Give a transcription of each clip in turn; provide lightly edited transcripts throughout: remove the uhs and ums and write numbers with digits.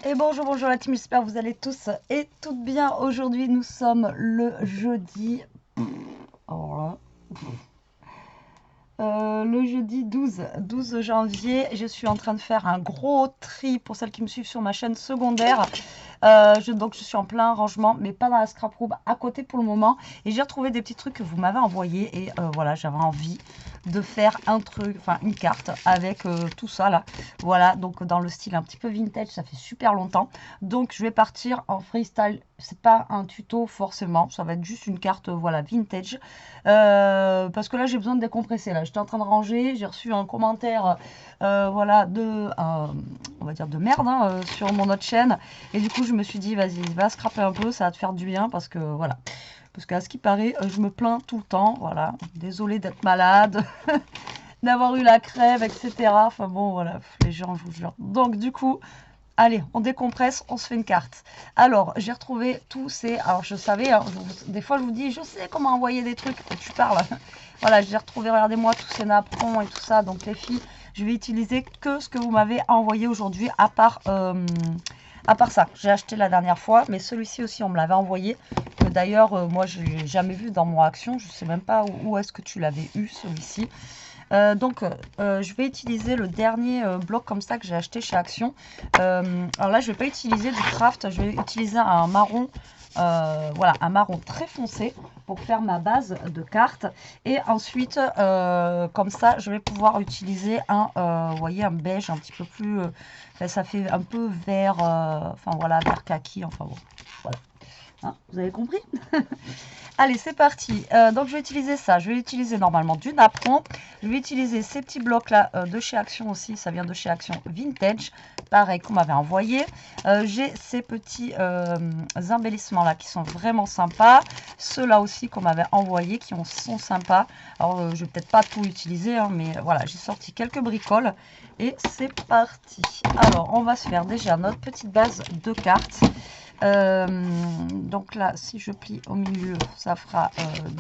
Et bonjour, bonjour la team, j'espère que vous allez tous et toutes bien. Aujourd'hui, nous sommes le jeudi. Alors là. Le jeudi 12 janvier, je suis en train de faire un gros tri pour celles qui me suivent sur ma chaîne secondaire. Donc je suis en plein rangement, mais pas dans la scrap room, à côté pour le moment. Et j'ai retrouvé des petits trucs que vous m'avez envoyés. Et voilà, j'avais envie de faire un truc, enfin une carte avec tout ça là. Voilà, donc dans le style un petit peu vintage, ça fait super longtemps. Donc je vais partir en freestyle. C'est pas un tuto forcément, ça va être juste une carte voilà vintage. Parce que là j'ai besoin de décompresser. Là, j'étais en train de ranger, j'ai reçu un commentaire voilà on va dire de merde hein, sur mon autre chaîne. Et du coup, je me suis dit, vas-y, va scraper un peu, ça va te faire du bien parce que voilà. Parce qu'à ce qui paraît, je me plains tout le temps. Voilà. Désolée d'être malade, d'avoir eu la crève, etc. Enfin bon, voilà, les gens, je vous jure. Donc, du coup, allez, on décompresse, on se fait une carte. Alors, j'ai retrouvé tous ces. Alors, je savais, hein, des fois, je vous dis, je sais comment envoyer des trucs. Tu parles. Voilà, j'ai retrouvé, regardez-moi, tous ces napperons et tout ça. Donc, les filles, je vais utiliser que ce que vous m'avez envoyé aujourd'hui, à part ça. J'ai acheté la dernière fois, mais celui-ci aussi, on me l'avait envoyé. Que d'ailleurs, moi, je l'ai jamais vu dans mon action. Je sais même pas où est-ce que tu l'avais eu, celui-ci. Je vais utiliser le dernier bloc comme ça que j'ai acheté chez Action. Alors là, je vais pas utiliser du craft, je vais utiliser un marron. Voilà, un marron très foncé pour faire ma base de cartes. Et ensuite, comme ça, je vais pouvoir utiliser vous voyez, un beige un petit peu plus... ça fait un peu vert, enfin voilà, vert kaki, enfin bon, voilà. Hein, vous avez compris? Allez, c'est parti. Donc, je vais utiliser ça. Je vais utiliser normalement du napperon. Je vais utiliser ces petits blocs-là de chez Action aussi. Ça vient de chez Action Vintage. Pareil qu'on m'avait envoyé. J'ai ces petits embellissements-là qui sont vraiment sympas. Ceux-là aussi qu'on m'avait envoyé qui sont sympas. Alors, je vais peut-être pas tout utiliser, hein, mais voilà, j'ai sorti quelques bricoles. Et c'est parti. Alors, on va se faire déjà notre petite base de cartes. Donc là, si je plie au milieu, ça fera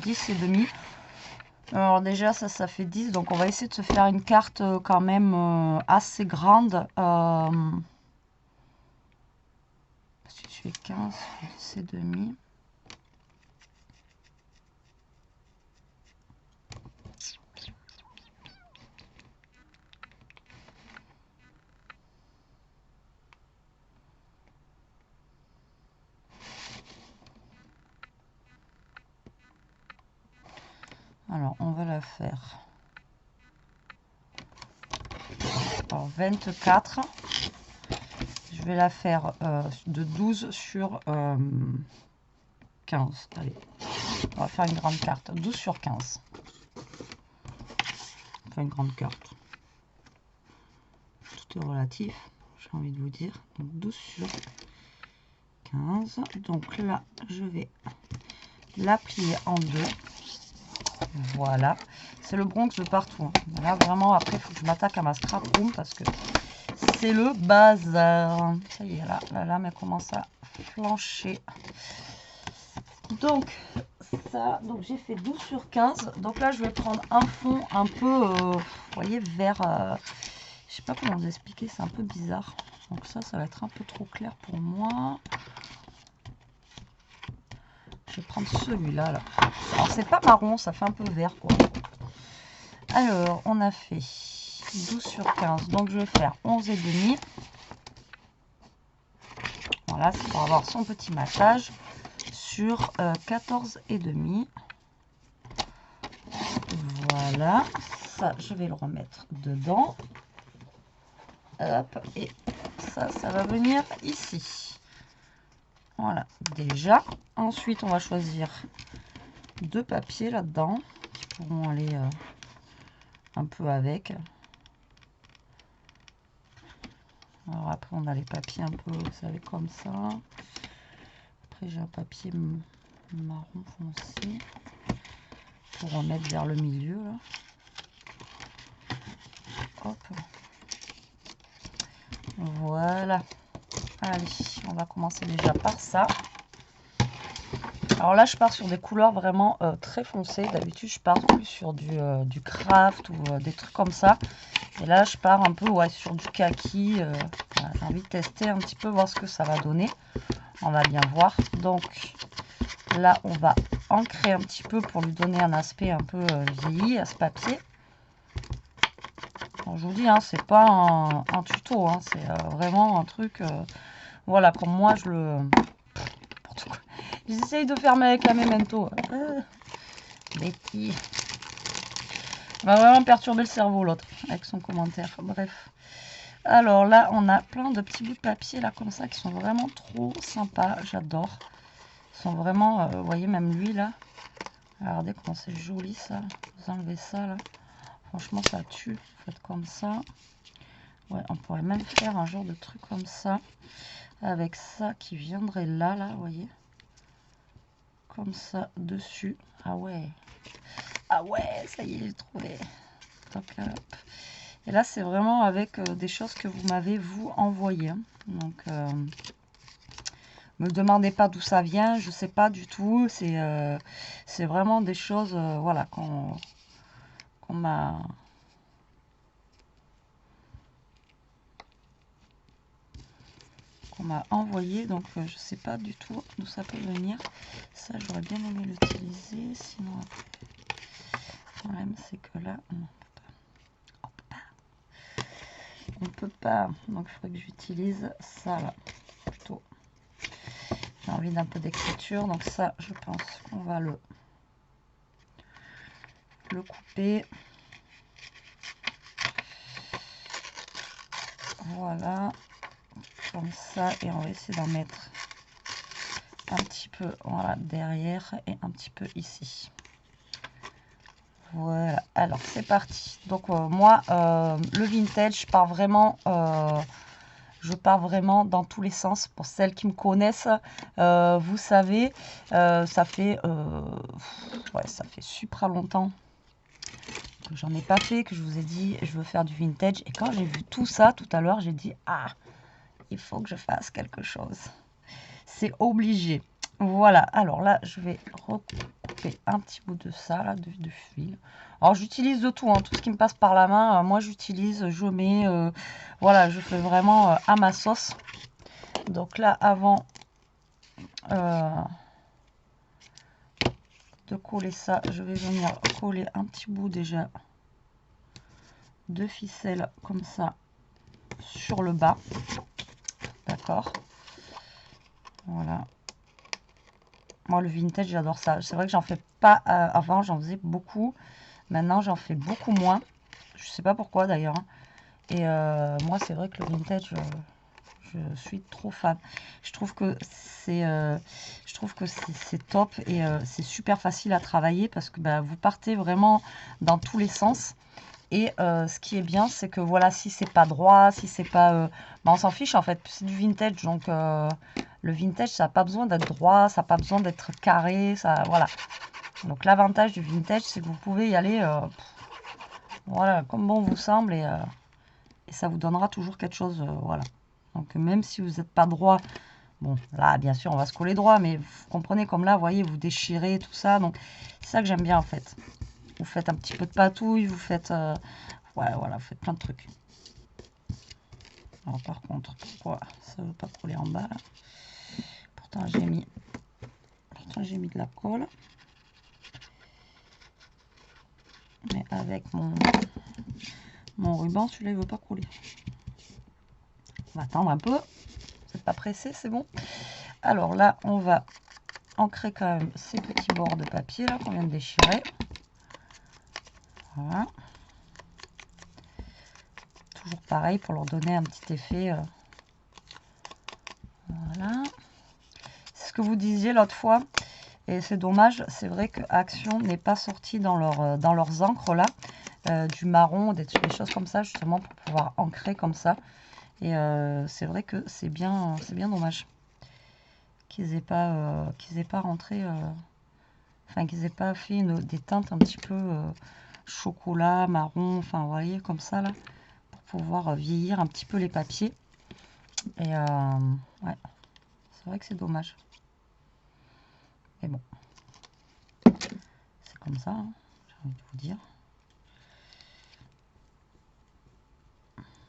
10 et demi. Alors déjà, ça fait 10. Donc on va essayer de se faire une carte quand même assez grande. Si je fais 15, 10 et demi. Alors, on va la faire en 24. Je vais la faire de 12 sur 15. Allez, on va faire une grande carte. 12 sur 15. On fait une grande carte. Tout est relatif, j'ai envie de vous dire. Donc 12 sur 15. Donc là, je vais la plier en deux. Voilà, c'est le Bronx de partout. Hein. Là, vraiment, après, il faut que je m'attaque à ma scrap room parce que c'est le bazar. Ça y est, là, la lame, elle commence à flancher. Donc, ça, donc j'ai fait 12 sur 15. Donc là, je vais prendre un fond un peu, vous voyez, vert. Je sais pas comment vous expliquer, c'est un peu bizarre. Donc ça va être un peu trop clair pour moi. Je vais prendre celui-là. Là. Alors, c'est pas marron, ça fait un peu vert, quoi. Alors, on a fait 12 sur 15. Donc, je vais faire 11 et demi. Voilà, c'est pour avoir son petit massage sur 14 et demi. Voilà. Ça, je vais le remettre dedans. Hop. Et ça va venir ici. Voilà, déjà. Ensuite, on va choisir deux papiers là-dedans qui pourront aller un peu avec. Alors après, on a les papiers un peu, vous savez, comme ça. Après, j'ai un papier marron foncé pour remettre vers le milieu. Là. Hop. Voilà. Allez, on va commencer déjà par ça. Alors là, je pars sur des couleurs vraiment très foncées. D'habitude, je pars plus sur du craft ou des trucs comme ça. Et là, je pars un peu ouais, sur du kaki. Voilà, j'ai envie de tester un petit peu, voir ce que ça va donner. On va bien voir. Donc là, on va ancrer un petit peu pour lui donner un aspect un peu vieilli à ce papier. Alors, je vous dis, hein, c'est pas un tuto, hein, c'est vraiment un truc, voilà, comme moi je le... J'essaye de faire avec la Memento. Betty. Il m'a vraiment perturbé le cerveau l'autre, avec son commentaire. Bref. Alors là, on a plein de petits bouts de papier là comme ça qui sont vraiment trop sympas. J'adore. Ils sont vraiment, vous voyez même lui là. Regardez comment c'est joli ça. Vous enlevez ça là. Franchement ça tue. Vous faites comme ça. Ouais, on pourrait même faire un genre de truc comme ça. Avec ça qui viendrait là, vous voyez. Comme ça dessus. Ah ouais. Ah ouais, ça y est, j'ai trouvé. Donc, et là, c'est vraiment avec des choses que vous m'avez, vous, envoyées. Hein. Donc, me demandez pas d'où ça vient, je sais pas du tout. C'est vraiment des choses, voilà, qu'on m'a... envoyé, donc je sais pas du tout d'où ça peut venir. Ça, j'aurais bien aimé l'utiliser, sinon... Le problème, c'est que là, on peut pas. Donc, il faudrait que j'utilise ça, là, plutôt. J'ai envie d'un peu d'écriture, donc ça, je pense qu'on va le couper. Voilà, comme ça, et on va essayer d'en mettre un petit peu, voilà, derrière et un petit peu ici. Voilà, alors c'est parti. Donc moi, le vintage, je pars vraiment dans tous les sens. Pour celles qui me connaissent, vous savez, ça fait super longtemps que j'en ai pas fait, que je vous ai dit je veux faire du vintage. Et quand j'ai vu tout ça tout à l'heure, j'ai dit ah, il faut que je fasse quelque chose. C'est obligé. Voilà, alors là, je vais recouper un petit bout de ça, là, de fil. Alors, j'utilise de tout, hein, tout ce qui me passe par la main. Moi, j'utilise, je mets, voilà, je fais vraiment à ma sauce. Donc là, avant de coller ça, je vais venir coller un petit bout déjà de ficelle comme ça sur le bas. D'accord. Voilà. Moi, le vintage, j'adore ça. C'est vrai que j'en fais pas. Avant, j'en faisais beaucoup. Maintenant, j'en fais beaucoup moins. Je sais pas pourquoi d'ailleurs. Et moi, c'est vrai que le vintage, je suis trop fan. Je trouve que c'est top et c'est super facile à travailler parce que bah, vous partez vraiment dans tous les sens. Et ce qui est bien, c'est que voilà, si c'est pas droit, si c'est pas... bah, on s'en fiche en fait, c'est du vintage. Donc le vintage, ça n'a pas besoin d'être droit, ça n'a pas besoin d'être carré, ça, voilà. Donc l'avantage du vintage, c'est que vous pouvez y aller voilà, comme bon vous semble et ça vous donnera toujours quelque chose, voilà. Donc même si vous n'êtes pas droit, bon là bien sûr on va se coller droit, mais vous comprenez comme là, vous voyez, vous déchirez tout ça, donc c'est ça que j'aime bien en fait. Vous faites un petit peu de patouille, vous faites, ouais, voilà, vous faites plein de trucs. Alors par contre, pourquoi ça ne veut pas coller en bas là? Pourtant j'ai mis de la colle. Mais avec mon ruban, celui-là il veut pas coller. On va attendre un peu. Vous n'êtes pas pressé, c'est bon. Alors là, on va ancrer quand même ces petits bords de papier là qu'on vient de déchirer. Voilà. Toujours pareil pour leur donner un petit effet. Voilà. C'est ce que vous disiez l'autre fois. Et c'est dommage, c'est vrai que Action n'est pas sorti dans leurs encres là, du marron, des choses comme ça, justement pour pouvoir ancrer comme ça. Et c'est vrai que c'est bien dommage qu'ils n'aient pas rentré, enfin qu'ils n'aient pas fait des teintes un petit peu chocolat, marron, enfin vous voyez comme ça là, pour pouvoir vieillir un petit peu les papiers. Et ouais, c'est vrai que c'est dommage. Mais bon. C'est comme ça, hein, j'ai envie de vous dire.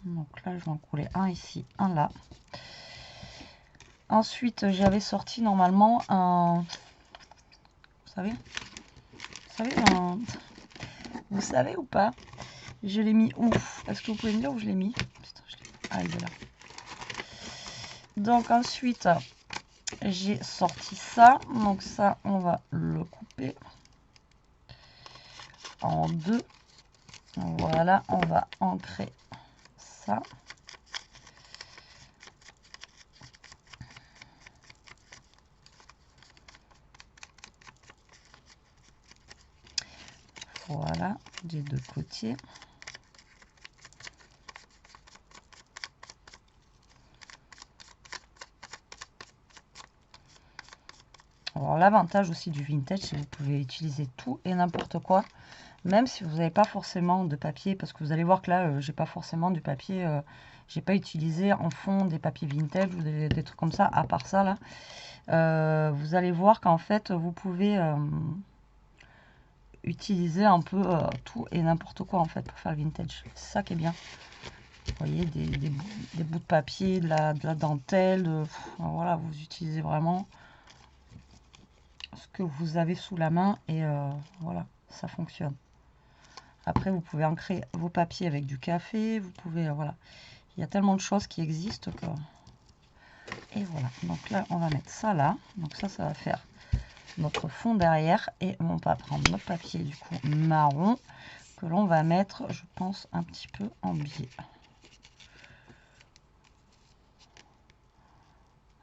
Donc là, je vais en couler un ici, un là. Ensuite, j'avais sorti normalement un... Vous savez ou pas? Je l'ai mis où? Est-ce que vous pouvez me dire où je l'ai mis? Putain, ah, il est là. Donc ensuite, j'ai sorti ça. Donc ça, on va le couper en deux. Voilà, on va ancrer ça. Voilà, des deux côtés. Alors l'avantage aussi du vintage, c'est que vous pouvez utiliser tout et n'importe quoi, même si vous n'avez pas forcément de papier, parce que vous allez voir que là, j'ai pas forcément du papier, j'ai pas utilisé en fond des papiers vintage ou des trucs comme ça, à part ça là. Vous allez voir qu'en fait, vous pouvez utiliser un peu tout et n'importe quoi en fait pour faire le vintage. C'est ça qui est bien. Vous voyez, des bouts de papier, de la dentelle, voilà, vous utilisez vraiment ce que vous avez sous la main et voilà, ça fonctionne. Après, vous pouvez ancrer vos papiers avec du café, vous pouvez, voilà, il y a tellement de choses qui existent que... Et voilà, donc là, on va mettre ça là, donc ça va faire notre fond derrière et on va prendre notre papier du coup marron que l'on va mettre, je pense, un petit peu en biais.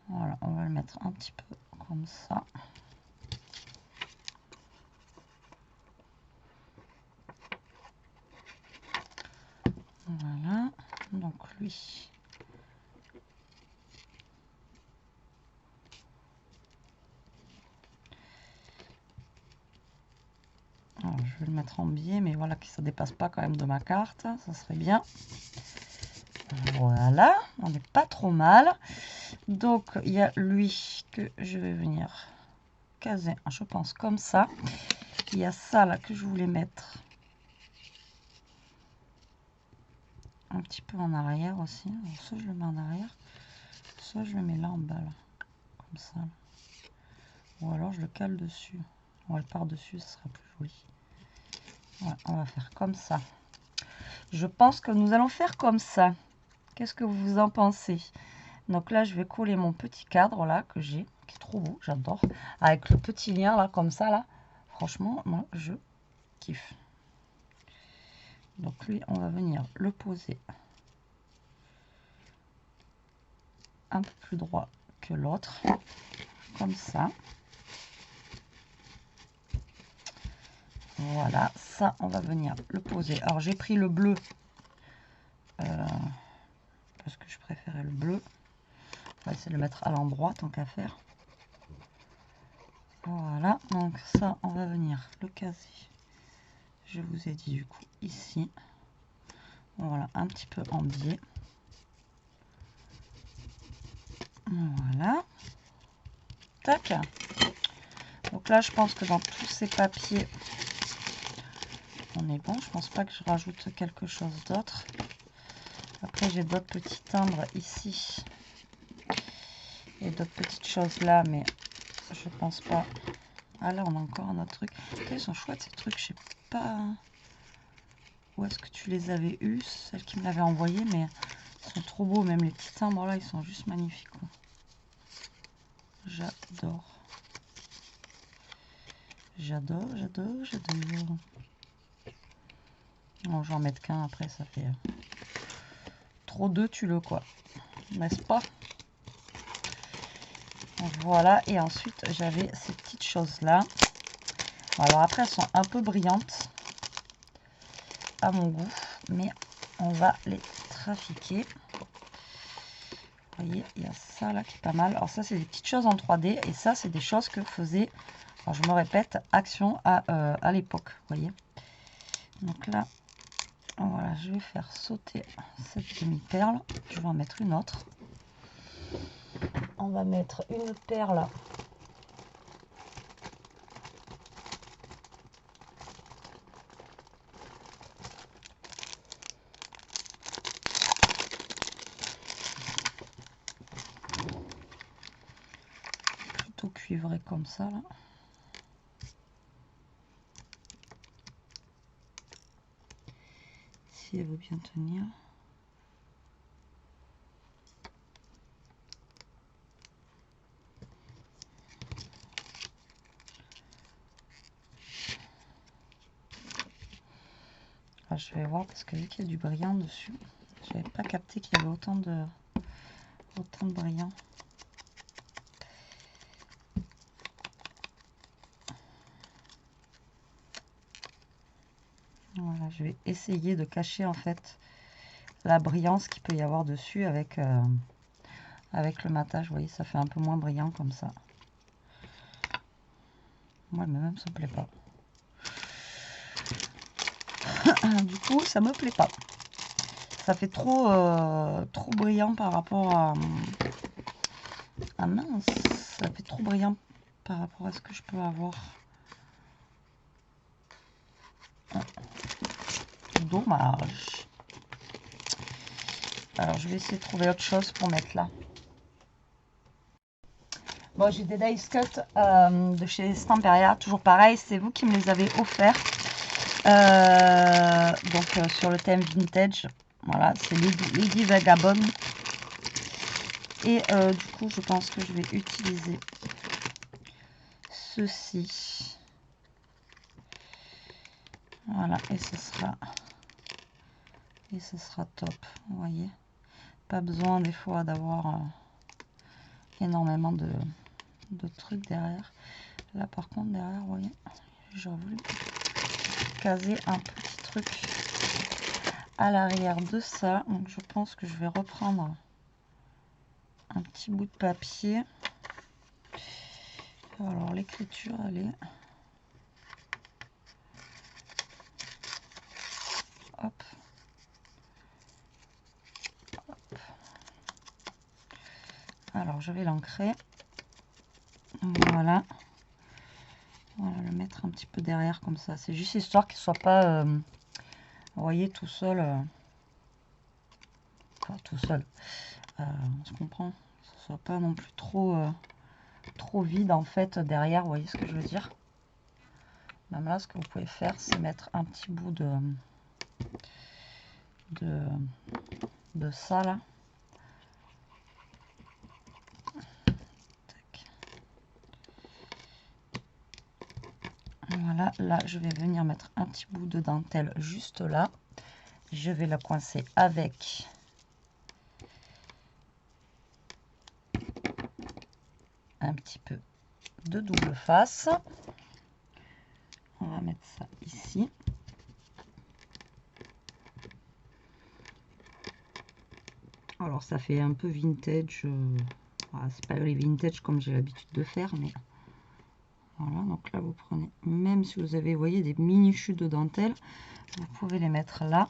Voilà, on va le mettre un petit peu comme ça. Voilà, donc lui. Alors, je vais le mettre en biais, mais voilà, que ça dépasse pas quand même de ma carte, ça serait bien. Voilà, on n'est pas trop mal. Donc, il y a lui que je vais venir caser, je pense, comme ça. Il y a ça là que je voulais mettre un petit peu en arrière aussi. Alors, soit je le mets en arrière, soit je le mets là en bas, là, comme ça. Ou alors je le cale dessus. On va le par-dessus, ce sera plus joli. Voilà, on va faire comme ça. Je pense que nous allons faire comme ça. Qu'est-ce que vous en pensez? Donc là, je vais coller mon petit cadre là que j'ai, qui est trop beau, j'adore. Avec le petit lien là, comme ça là. Franchement, moi, je kiffe. Donc lui, on va venir le poser un peu plus droit que l'autre, comme ça. Voilà, ça, on va venir le poser. Alors, j'ai pris le bleu, parce que je préférais le bleu. On va essayer de le mettre à l'endroit, tant qu'à faire. Voilà, donc ça, on va venir le caser. Je vous ai dit du coup ici. Voilà, un petit peu en biais. Voilà. Tac. Donc là, je pense que dans tous ces papiers, on est bon. Je pense pas que je rajoute quelque chose d'autre. Après, j'ai d'autres petits timbres ici. Et d'autres petites choses là, mais je pense pas. Ah là, on a encore un autre truc. Ils sont chouettes ces trucs. Je sais pas où est-ce que tu les avais eus, celles qui me l'avaient envoyé, mais ils sont trop beaux. Même les petits timbres là, ils sont juste magnifiques. J'adore. J'adore, j'adore, j'adore. Bon, je vais en mettre qu'un après, ça fait trop de tue-le quoi, n'est-ce pas? Voilà, et ensuite j'avais ces petites choses là. Alors après, elles sont un peu brillantes à mon goût, mais on va les trafiquer. Vous voyez, il y a ça là qui est pas mal. Alors ça, c'est des petites choses en 3D, et ça, c'est des choses que faisait, alors je me répète, Action à l'époque, vous voyez. Donc là, voilà, je vais faire sauter cette demi-perle. Je vais en mettre une autre. On va mettre une perle cuivrée comme ça là. Si elle veut bien tenir. Ah, je vais voir parce que vu qu'il y a du brillant dessus, je n'avais pas capté qu'il y avait autant de brillant. Voilà, je vais essayer de cacher en fait la brillance qu'il peut y avoir dessus avec, avec le matage. Vous voyez, ça fait un peu moins brillant comme ça. Moi, mais même ça me plaît pas. Du coup, ça me plaît pas. Ça fait trop, trop brillant par rapport à... Ah mince, ça fait trop brillant par rapport à ce que je peux avoir. Dommage. Alors, je vais essayer de trouver autre chose pour mettre là. Bon, j'ai des dice cut de chez Stamperia, toujours pareil, c'est vous qui me les avez offerts. Donc, sur le thème vintage, voilà, c'est Lady Vagabond. Et du coup, je pense que je vais utiliser ceci. Voilà, et ce sera top, vous voyez. Pas besoin des fois d'avoir énormément de trucs derrière. Là par contre derrière, vous voyez, j'aurais voulu caser un petit truc à l'arrière de ça. Donc je pense que je vais reprendre un petit bout de papier. Alors l'écriture, elle est... Hop. Hop. Alors je vais l'ancrer. Voilà. Voilà, le mettre un petit peu derrière comme ça. C'est juste histoire qu'il ne soit pas, vous voyez, tout seul. Enfin, tout seul. On se comprend. Que ce soit pas non plus trop, trop vide en fait derrière. Vous voyez ce que je veux dire? Même là, ce que vous pouvez faire, c'est mettre un petit bout de ça là. Tac. Voilà, là, je vais venir mettre un petit bout de dentelle juste là. Je vais la coincer avec un petit peu de double face. On va mettre ça ici. Alors ça fait un peu vintage, voilà, c'est pas les vintage comme j'ai l'habitude de faire, mais voilà. Donc là vous prenez, même si vous avez, vous voyez, des mini chutes de dentelle, vous pouvez les mettre là.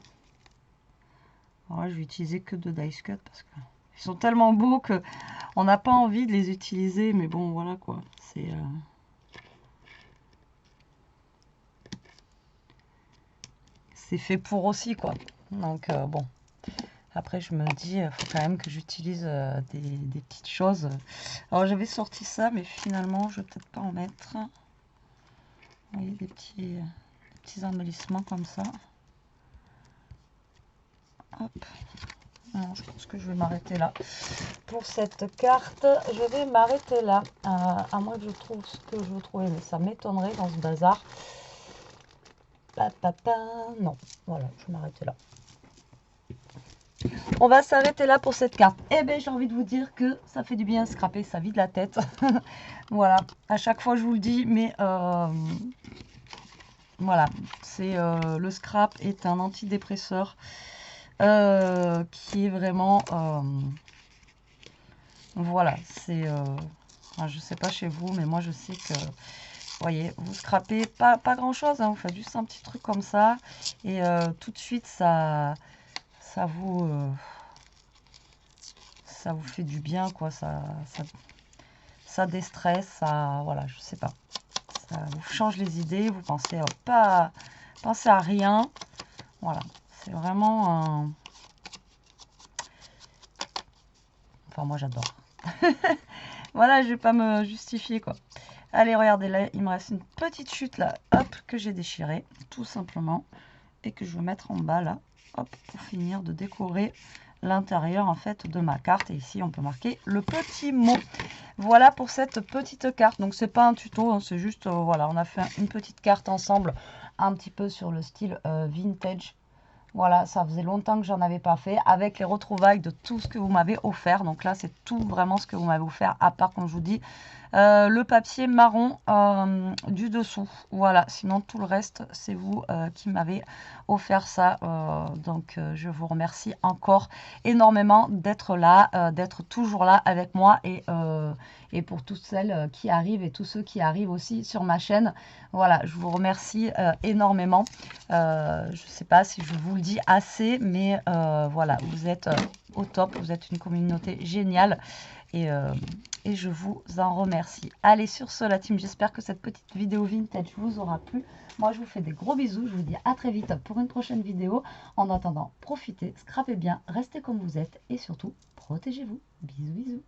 Alors là, je vais utiliser que de dice cut parce que ils sont tellement beaux que on n'a pas envie de les utiliser, mais bon voilà quoi, c'est fait pour aussi quoi. Donc bon. Après, je me dis, il faut quand même que j'utilise des petites choses. Alors, j'avais sorti ça, mais finalement, je vais peut-être pas en mettre. Vous voyez, des petits embellissements comme ça. Hop. Alors, je pense que je vais m'arrêter là. Pour cette carte, je vais m'arrêter là. À moins que je trouve ce que je veux trouver, mais ça m'étonnerait dans ce bazar. Non, voilà, je vais m'arrêter là. On va s'arrêter là pour cette carte. Eh bien, j'ai envie de vous dire que ça fait du bien scraper, ça vide la tête. Voilà, à chaque fois je vous le dis, mais voilà, c'est le scrap est un antidépresseur qui est vraiment... voilà, c'est... je sais pas chez vous, mais moi je sais que... Vous voyez, vous scrapez pas grand-chose, hein, vous faites juste un petit truc comme ça. Et tout de suite, ça vous fait du bien, quoi. Ça déstresse, ça, voilà, je sais pas. Ça vous change les idées, vous pensez pas penser à rien. Voilà, c'est vraiment un... Enfin, moi j'adore. Voilà, je vais pas me justifier, quoi. Allez, regardez, là, il me reste une petite chute, là, hop, que j'ai déchirée, tout simplement. Et que je vais mettre en bas, là, hop, pour finir de décorer l'intérieur, en fait, de ma carte. Et ici, on peut marquer le petit mot. Voilà pour cette petite carte. Donc, c'est pas un tuto, hein, c'est juste, voilà, on a fait une petite carte ensemble, un petit peu sur le style vintage. Voilà, ça faisait longtemps que j'en avais pas fait, avec les retrouvailles de tout ce que vous m'avez offert. Donc là, c'est tout vraiment ce que vous m'avez offert, à part, comme je vous dis, le papier marron du dessous. Voilà, sinon tout le reste, c'est vous qui m'avez offert ça. Donc je vous remercie encore énormément d'être là, d'être toujours là avec moi et pour toutes celles qui arrivent et tous ceux qui arrivent aussi sur ma chaîne. Voilà, je vous remercie énormément. Je ne sais pas si je vous le dis assez, mais voilà, vous êtes au top, vous êtes une communauté géniale et je vous en remercie. Allez, sur ce, la team, j'espère que cette petite vidéo vintage vous aura plu. Moi, je vous fais des gros bisous. Je vous dis à très vite pour une prochaine vidéo. En attendant, profitez, scrapez bien, restez comme vous êtes et surtout, protégez-vous. Bisous, bisous.